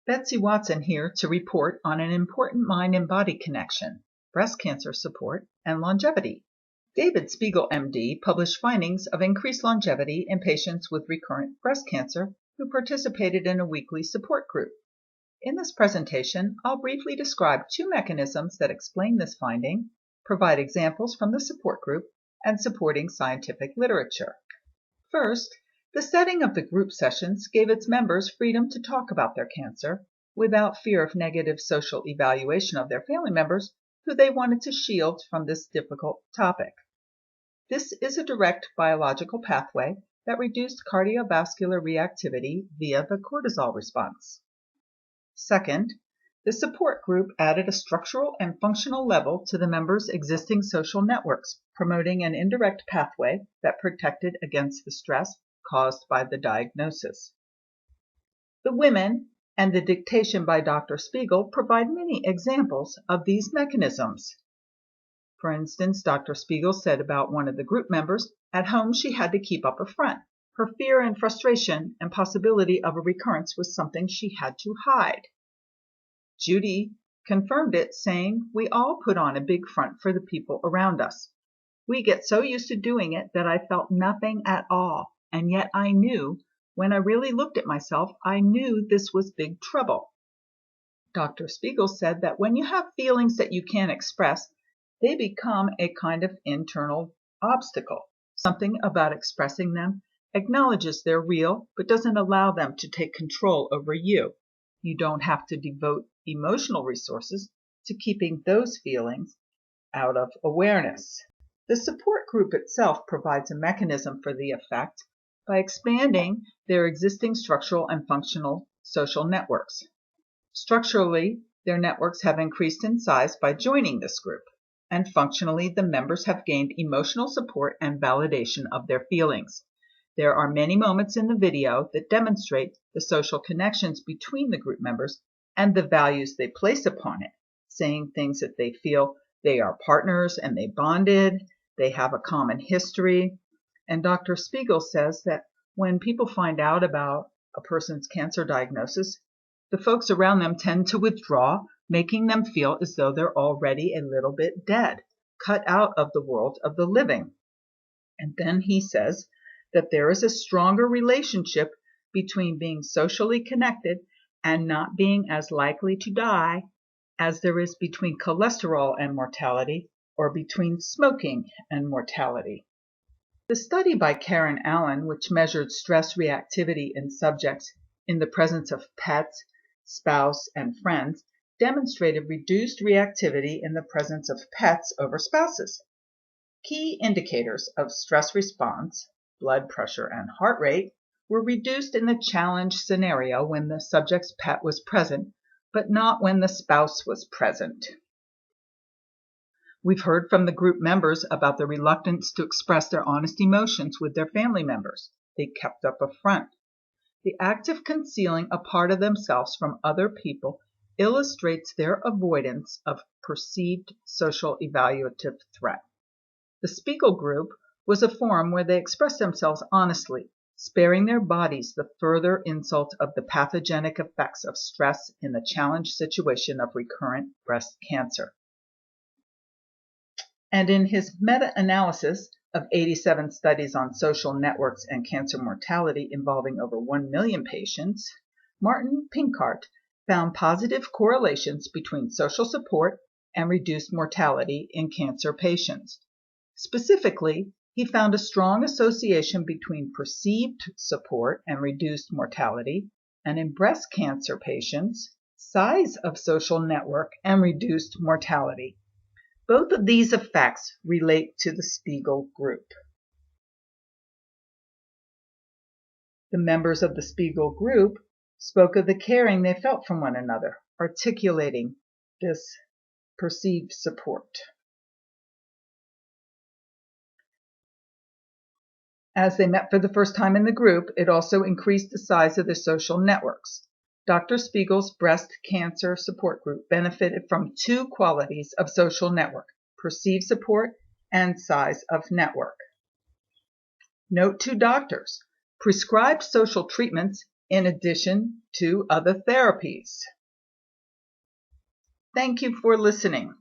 Betsy Watson here to report on an important mind and body connection, breast cancer support, and longevity. David Spiegel, MD, published findings of increased longevity in patients with recurrent breast cancer who participated in a weekly support group. In this presentation, I'll briefly describe two mechanisms that explain this finding, provide examples from the support group, and supporting scientific literature. First, the setting of the group sessions gave its members freedom to talk about their cancer without fear of negative social evaluation of their family members who they wanted to shield from this difficult topic. This is a direct biological pathway that reduced cardiovascular reactivity via the cortisol response. Second, the support group added a structural and functional level to the members' existing social networks, promoting an indirect pathway that protected against the stress caused by the diagnosis. The women and the dictation by Dr. Spiegel provide many examples of these mechanisms. For instance, Dr. Spiegel said about one of the group members, at home she had to keep up a front. Her fear and frustration and possibility of a recurrence was something she had to hide. Judy confirmed it, saying, "We all put on a big front for the people around us. We get so used to doing it that I felt nothing at all, and yet I knew, when I really looked at myself, I knew this was big trouble." Dr. Spiegel said that when you have feelings that you can't express, they become a kind of internal obstacle. Something about expressing them acknowledges they're real, but doesn't allow them to take control over you. You don't have to devote emotional resources to keeping those feelings out of awareness. The support group itself provides a mechanism for the effect by expanding their existing structural and functional social networks. Structurally, their networks have increased in size by joining this group, and functionally, the members have gained emotional support and validation of their feelings. There are many moments in the video that demonstrate the social connections between the group members and the values they place upon it, saying things that they feel they are partners and they bonded, they have a common history. And Dr. Spiegel says that when people find out about a person's cancer diagnosis, the folks around them tend to withdraw, making them feel as though they're already a little bit dead, cut out of the world of the living. And then he says that there is a stronger relationship between being socially connected and not being as likely to die as there is between cholesterol and mortality or between smoking and mortality. The study by Karen Allen, which measured stress reactivity in subjects in the presence of pets, spouse, and friends, demonstrated reduced reactivity in the presence of pets over spouses. Key indicators of stress response, blood pressure and heart rate, were reduced in the challenge scenario when the subject's pet was present, but not when the spouse was present. We've heard from the group members about the reluctance to express their honest emotions with their family members. They kept up a front. The act of concealing a part of themselves from other people illustrates their avoidance of perceived social evaluative threat. The Spiegel group was a forum where they expressed themselves honestly, sparing their bodies the further insult of the pathogenic effects of stress in the challenge situation of recurrent breast cancer. And in his meta-analysis of 87 studies on social networks and cancer mortality involving over 1 million patients, Martin Pinkart found positive correlations between social support and reduced mortality in cancer patients. Specifically, he found a strong association between perceived support and reduced mortality, and in breast cancer patients, size of social network and reduced mortality. Both of these effects relate to the Spiegel group. The members of the Spiegel group spoke of the caring they felt from one another, articulating this perceived support. As they met for the first time in the group, it also increased the size of their social networks. Dr. Spiegel's breast cancer support group benefited from two qualities of social network: perceived support and size of network. Note to doctors: prescribed social treatments in addition to other therapies. Thank you for listening.